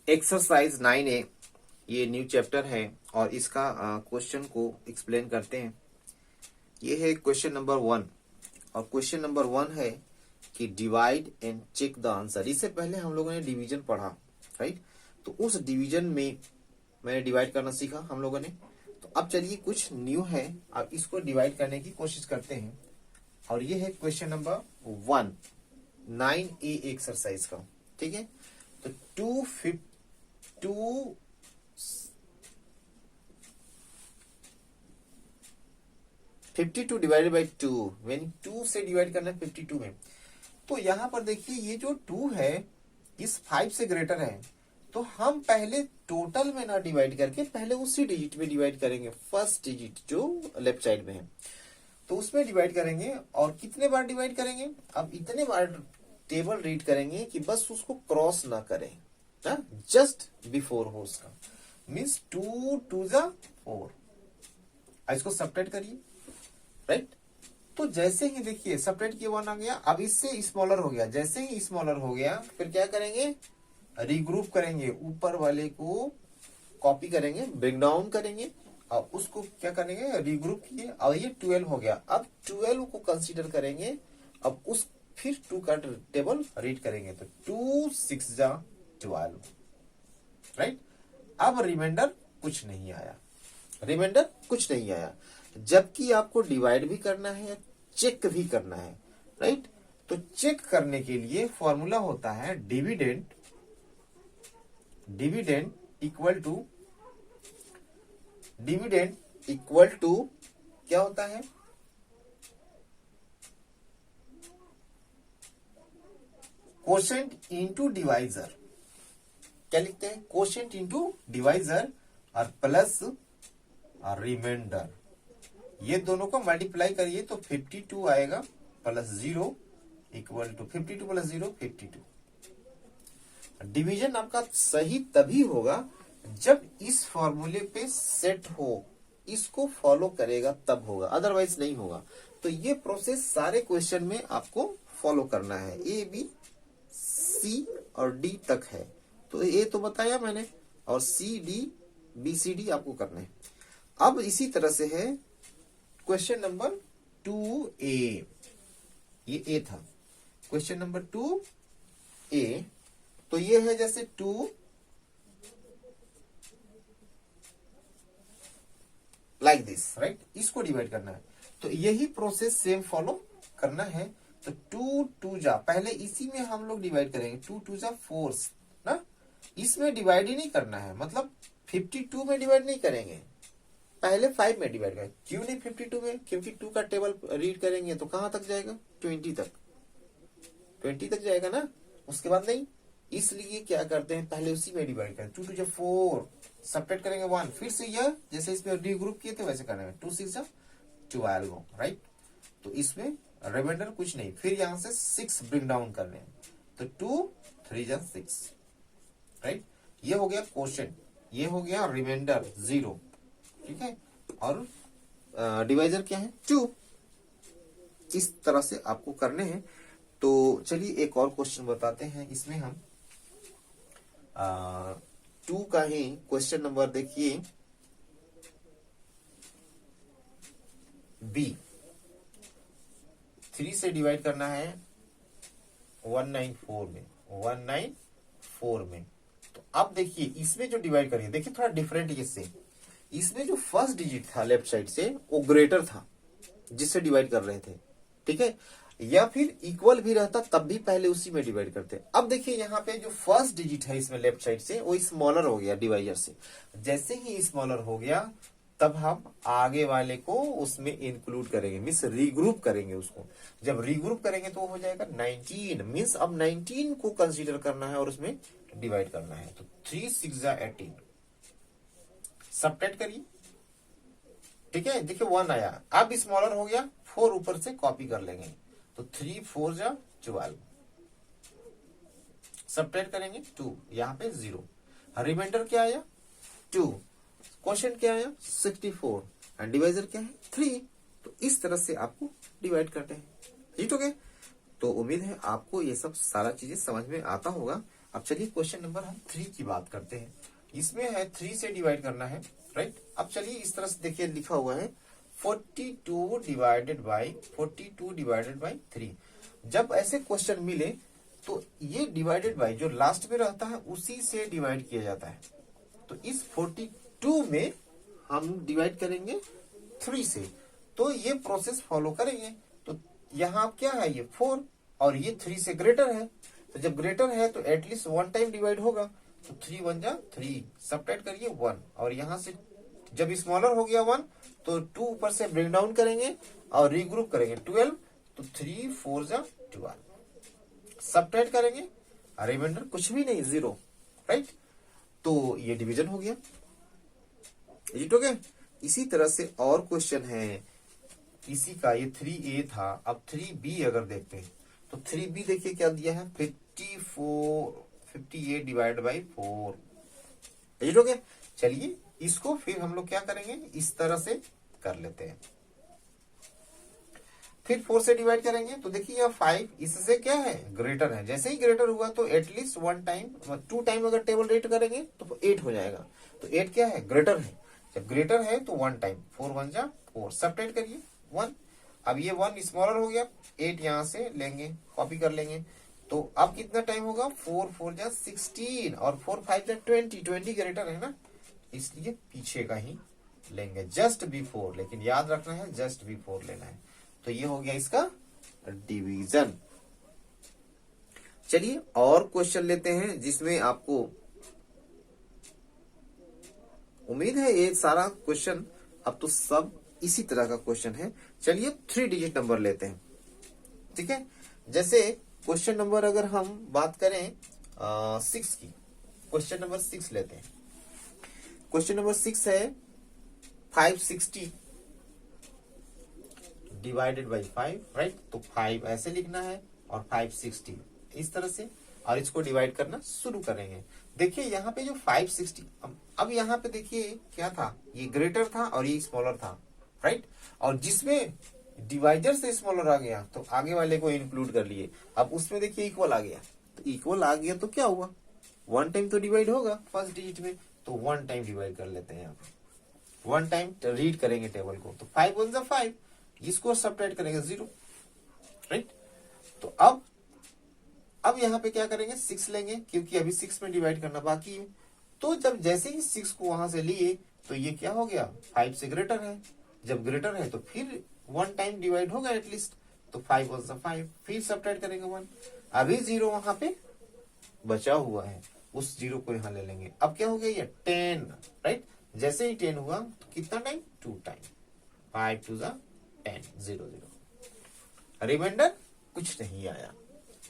Exercise 9A ये new chapter है और इसका क्वेश्चन को एक्सप्लेन करते हैं। ये है क्वेश्चन नंबर 1 और क्वेश्चन नंबर 1 है कि divide and check the answer. इससे पहले हम लोगों ने डिवीजन पढ़ा, राइट? तो उस डिवीजन में मैंने डिवाइड करना सीखा हम लोगों ने। तो अब चलिए कुछ न्यू है, अब इसको डिवाइड करने की कोशिश करते हैं। और ये है क्वेश्चन नंबर 1 9A एक्सरसाइज का, ठीक है? तो 52 डिवाइडेड बाई 2, यानी 2 से डिवाइड करना है 52 में। तो यहां पर देखिए ये जो 2 है इस 5 से ग्रेटर है, तो हम पहले टोटल में ना डिवाइड करके पहले उसी डिजिट में डिवाइड करेंगे, फर्स्ट डिजिट जो लेफ्ट साइड में है तो उसमें डिवाइड करेंगे। और कितने बार डिवाइड करेंगे? अब इतने बार टेबल रीड करेंगे कि बस उसको क्रॉस ना करें, जस्ट बिफोर हो उसका, मीन्स 2 2 जा 4। इसको सब्ट्रैक्ट करिए, राइट? तो जैसे ही देखिए सब्ट्रैक्ट किया 1 आ गया, अब इससे स्मॉलर हो गया। जैसे ही स्मॉलर हो गया फिर क्या करेंगे? रीग्रुप करेंगे, ऊपर वाले को कॉपी करेंगे, ब्रेक डाउन करेंगे और उसको क्या करेंगे? रीग्रुप किए और ये 12 हो गया। अब 12 को कंसीडर करेंगे, अब उस फिर 2 का टेबल रीड करेंगे तो 2 6 जा 12, राइट? अब रिमाइंडर कुछ नहीं आया, रिमाइंडर कुछ नहीं आया, जबकि आपको डिवाइड भी करना है, चेक भी करना है, राइट? तो चेक करने के लिए फॉर्मूला होता है डिविडेंड, डिविडेंड इक्वल टू क्या होता है? Quotient into divisor. क्या लिखते हैं? कोशेंट इंटू डिवाइजर और प्लस रिमाइंडर। ये दोनों को मल्टीप्लाई करिए तो 52 आएगा plus 0 equal to 52 plus 0 52। Division आपका सही तभी होगा जब इस फॉर्मूले पे सेट हो, इसको फॉलो करेगा तब होगा, अदरवाइज नहीं होगा। तो ये प्रोसेस सारे क्वेश्चन में आपको फॉलो करना है। ए बी सी और डी तक है, तो ए तो बताया मैंने, और C D B C D आपको करना है। अब इसी तरह से है क्वेश्चन नंबर 2A, ये ए था क्वेश्चन नंबर 2A। तो ये है जैसे 2 लाइक दिस, राइट? इसको डिवाइड करना है तो यही प्रोसेस सेम फॉलो करना है। तो 2 2 जा, पहले इसी में हम लोग डिवाइड करेंगे, 2 2 जा 4 ना, इसमें डिवाइड ही नहीं करना है, मतलब 52 में डिवाइड नहीं करेंगे, पहले 5 में डिवाइड करेंगे। क्यों नहीं 52 में? क्योंकि 2 का टेबल रीड करेंगे तो कहां तक जाएगा? 20 तक, 20 तक जाएगा ना, उसके बाद नहीं। इसलिए क्या करते हैं, पहले उसी में डिवाइड करें। 2 2 जा 4, सब्ट्रैक्ट करेंगे 1, फिर से यह जैसे इसमें रीग्रुप किए थे वैसे करेंगे, 2 6 जा 12, राइट? तो इसमें रिमाइंडर कुछ नहीं, फिर यहां से 6 ब्रिंग डाउन करने हैं तो 2 3 जा 6, राइट? ये हो गया क्वोशिएंट, ये हो गया रिमाइंडर 0, ठीक है? और डिवाइजर क्या है? 2। इस तरह से आपको करने हैं। तो चलिए एक और क्वेश्चन बताते हैं, इसमें हम 2 का ही क्वेश्चन नंबर देखिए बी। 3 से डिवाइड करना है 194 में, 194 में। तो अब देखिए इसमें जो डिवाइड करिए, देखिए थोड़ा डिफरेंट है इससे। इसमें जो फर्स्ट डिजिट था लेफ्ट साइड से वो ग्रेटर था जिससे डिवाइड कर रहे थे, ठीक है? या फिर इक्वल भी रहता तब भी पहले उसी में डिवाइड करते। अब देखिए यहाँ पे जो फर्स्ट डिजिट है इसमें लेफ्ट साइड से वो स्मॉलर हो गया डिवाइजर से। जैसे ही स्मॉलर हो गया तब हम आगे वाले को उसमें इंक्लूड करेंगे, मीन्स रीग्रुप करेंगे उसको। जब रीग्रुप करेंगे तो हो जाएगा 19, मीन्स अब 19 को कंसीडर करना है और उसमें डिवाइड करना है। तो 3 6 जा 18, सब्ट्रैक्ट करिए, ठीक है? देखिए 1 आया, अब स्मॉलर हो गया, 4 ऊपर से कॉपी कर लेंगे तो 3 4 जा 12, सब्ट्रैक्ट करेंगे 2, यहाँ पे 0, रिमाइंडर क्या आया? 2, क्वोशिएंट क्या आया? 64 एंड डिवाइजर क्या है? 3। तो इस तरह से आपको डिवाइड करते हैं, ठीक हो गया? तो उम्मीद है आपको ये सब सारा चीजें समझ में आता होगा। अब चलिए क्वेश्चन नंबर हम 3 की बात करते हैं। इसमें है 3 से डिवाइड करना है, राइट। अब चलिए इस तरह से देखिए, लिखा हुआ है 42 डिवाइडेड बाई 3। जब ऐसे क्वेश्चन मिले तो ये डिवाइडेड बाई जो लास्ट में रहता है उसी से डिवाइड किया जाता है। तो इस 42 में हम डिवाइड करेंगे 3 से, तो ये प्रोसेस फॉलो करेंगे। तो यहाँ क्या है, ये 4 और ये 3 से ग्रेटर है। तो जब ग्रेटर है तो एटलीस्ट 1 टाइम डिवाइड होगा। तो 3 1 जा 3, सबट्रैक्ट करिए 1, और यहां से जब स्मॉलर हो गया 1 तो 2 ऊपर से ब्रेक डाउन करेंगे और रीग्रुप करेंगे 12। तो 3 4 जा 12, सबट्रैक्ट करेंगे, रिमाइंडर कुछ भी नहीं, 0, राइट। तो ये डिवीजन हो गया, हो गया। इसी तरह से और क्वेश्चन है इसी का, ये 3A था। अब 3B अगर देखते हैं तो 3B देखिए क्या दिया है, 58 डिवाइड बाई 4, हो गया। चलिए इसको फिर हम लोग क्या करेंगे, इस तरह से कर लेते हैं। फिर 4 से डिवाइड करेंगे तो देखिए यह 5 इससे क्या है, ग्रेटर है। जैसे ही ग्रेटर हुआ तो एटलीस्ट 1 टाइम 2 टाइम अगर टेबल रेट करेंगे तो 8 हो जाएगा। तो 8 क्या है, ग्रेटर है। जब ग्रेटर है तो 1 टाइम, 4 1 जा 4, सबट्रैक्ट करिए 1। अब ये 1 स्मॉलर हो गया, 8 यहां से लेंगे, कॉपी कर लेंगे। तो अब कितना टाइम होगा, 4 4 जा 16 और 4 5 जा 20 ग्रेटर है ना, इसलिए पीछे का ही लेंगे, जस्ट बिफोर। लेकिन याद रखना है जस्ट बिफोर लेना है। तो ये हो गया इसका डिवीजन। चलिए और क्वेश्चन लेते हैं जिसमें आपको उम्मीद है ये सारा क्वेश्चन अब तो सब इसी तरह का क्वेश्चन है। चलिए 3 डिजिट नंबर लेते हैं, ठीक है। जैसे क्वेश्चन नंबर अगर हम बात करें 6 की, क्वेश्चन नंबर 6 लेते हैं। क्वेश्चन नंबर 6 है 560 डिवाइडेड बाई 5, राइट। तो 5 ऐसे लिखना है और 560 इस तरह से, और इसको डिवाइड करना शुरू करेंगे। देखिए यहाँ पे जो 560, अब यहाँ पे देखिए क्या था, ये ग्रेटर था और ये स्मॉलर था, राइट। और जिसमें डिवाइजर से स्मॉलर आ गया तो आगे वाले को इंक्लूड कर लिए। अब उसमें देखिए इक्वल आ गया, तो इक्वल आ गया तो क्या हुआ, 1 टाइम तो डिवाइड होगा फर्स्ट डिजिट में, तो 1 टाइम डिवाइड कर लेते हैं। यहाँ पे 1 टाइम रीड करेंगे टेबल को, तो 5 1 जा 5, इसको सबट्रैक्ट करेंगे 0, राइट। तो अब यहाँ पे क्या करेंगे, 6 लेंगे क्योंकि अभी 6 में डिवाइड करना बाकी है। तो जब जैसे ही 6 को वहां से लिए तो ये क्या हो गया, 5 से ग्रेटर है। जब ग्रेटर है तो फिर 1 टाइम डिवाइड होगा एटलीस्ट, तो 5 1 जा 5, फिर सबट्रैक्ट करेंगे 1। अभी 0 वहां पे बचा हुआ है, उस 0 को यहाँ ले लेंगे। अब क्या हो गया, ये 10, राइट। जैसे ही 10 हुआ तो कितना टाइम, 2 टाइम, 5 2 जा 10, 0 0, रिमाइंडर कुछ नहीं आया,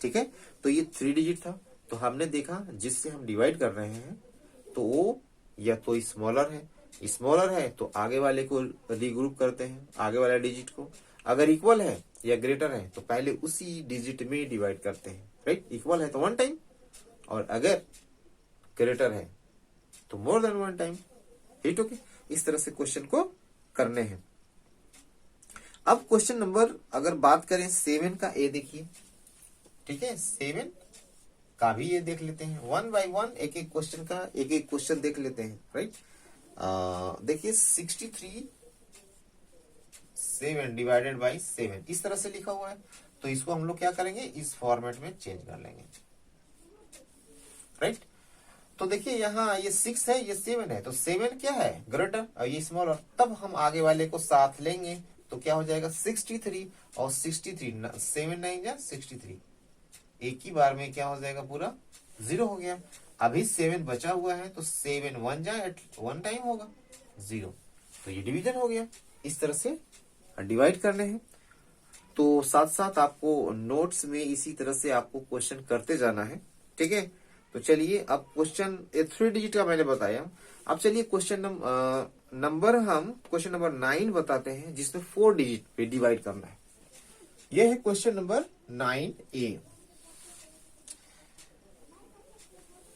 ठीक है। तो ये 3 डिजिट था। तो हमने देखा जिससे हम डिवाइड कर रहे हैं तो वो या तो स्मॉलर है तो आगे वाले को रीग्रुप करते हैं, आगे वाले डिजिट को। अगर इक्वल है या ग्रेटर है तो पहले उसी डिजिट में डिवाइड करते हैं, राइट। इक्वल है तो 1 टाइम, और अगर ग्रेटर है तो more than 1 time, hit. Okay, इस तरह से क्वेश्चन को करने हैं। अब क्वेश्चन नंबर अगर बात करें 7 का, ए देखिए, ठीक है। 7 का भी ये देख लेते हैं, 1 बाई 1 एक एक क्वेश्चन का एक एक क्वेश्चन देख लेते हैं, राइट। देखिए 63 7 डिवाइडेड बाई 7 इस तरह से लिखा हुआ है। तो इसको हम लोग क्या करेंगे, इस फॉर्मेट में चेंज कर लेंगे, राइट। तो देखिए यहाँ ये 6 है, ये 7 है, तो 7 क्या है, ग्रेटर, और ये स्मॉलर। तब हम आगे वाले को साथ लेंगे तो क्या हो जाएगा, 63 और 63, 7 9 जा 63, एक ही बार में क्या हो जाएगा, पूरा 0 हो गया। अभी 7 बचा हुआ है तो 7 1 जा 1 टाइम होगा 0, तो ये डिवीजन हो गया। इस तरह से डिवाइड करने हैं। तो साथ साथ आपको नोट्स में इसी तरह से आपको क्वेश्चन करते जाना है, ठीक है। तो चलिए अब क्वेश्चन 3 डिजिट का मैंने बताया। अब चलिए क्वेश्चन नंबर हम क्वेश्चन नंबर 9 बताते हैं जिसमें 4 डिजिट पे डिवाइड करना है। यह है question number 9A।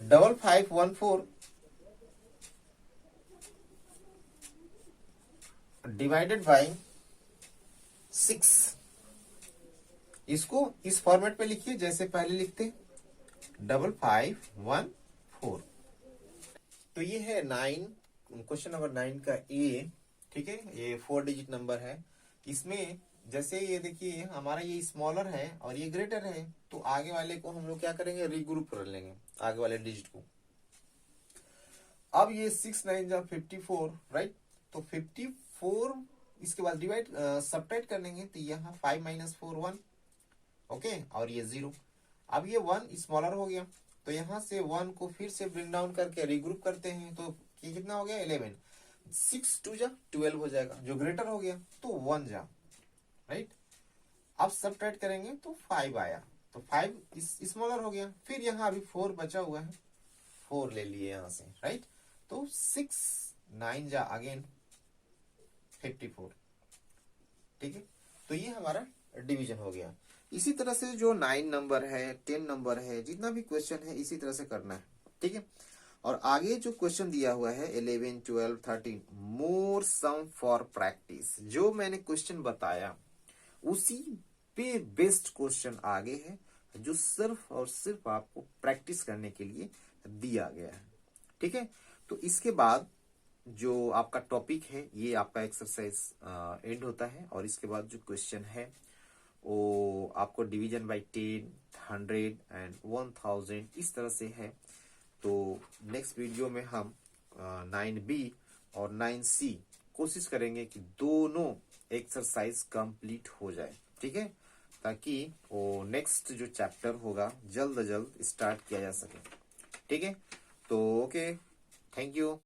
5514 divided by 6, इसको इस फॉर्मेट पे लिखिए जैसे पहले लिखते। 5514। तो ये है 9, क्वेश्चन नंबर 9 का ए। ठीक है, ये 4 डिजिट नंबर है। इसमें जैसे ये देखिए हमारा ये स्मॉलर है और ये ग्रेटर है, तो आगे वाले को हम लोग क्या करेंगे, रीग्रुप कर लेंगे आगे वाले डिजिट को। अब ये 6 9 जा 54, राइट। तो 54 इसके बाद डिवाइड सबट्रैक्ट कर लेंगे, तो यहाँ 5 - 4 1, ओके, और ये 0। अब ये 1 स्मॉलर हो गया, तो यहाँ से 1 को फिर से ब्रिंग डाउन करके रीग्रुप करते हैं, तो ये कितना हो गया 11। 6 2 जा 12 हो जाएगा, जो ग्रेटर हो गया तो 1 जा, राइट। अब सबट्रैक्ट करेंगे तो 5 आया, तो 5 स्मॉलर हो गया। फिर यहाँ अभी 4 बचा हुआ है, 4 ले लिए यहाँ से, राइट। तो 6 9 जा अगेन 54। ठीक है, तो ये हमारा डिवीजन हो गया। इसी तरह से जो 9 नंबर है, 10 नंबर है, जितना भी क्वेश्चन है इसी तरह से करना है। ठीक है, और आगे जो क्वेश्चन दिया हुआ है 11 12 13, मोर सम फॉर प्रैक्टिस, जो मैंने क्वेश्चन बताया उसी पे बेस्ट क्वेश्चन आगे है, जो सिर्फ और सिर्फ आपको प्रैक्टिस करने के लिए दिया गया है। ठीक है, तो इसके बाद जो आपका टॉपिक है ये आपका एक्सरसाइज एंड होता है, और इसके बाद जो क्वेश्चन है वो आपको डिवीजन बाय 10 100 एंड 1000 इस तरह से है। तो नेक्स्ट वीडियो में हम 9B और 9C कोशिश करेंगे कि दोनों एक्सरसाइज कंप्लीट हो जाए। ठीक है, ताकि वो नेक्स्ट जो चैप्टर होगा जल्द स्टार्ट किया जा सके। ठीक है, तो ओके, थैंक यू।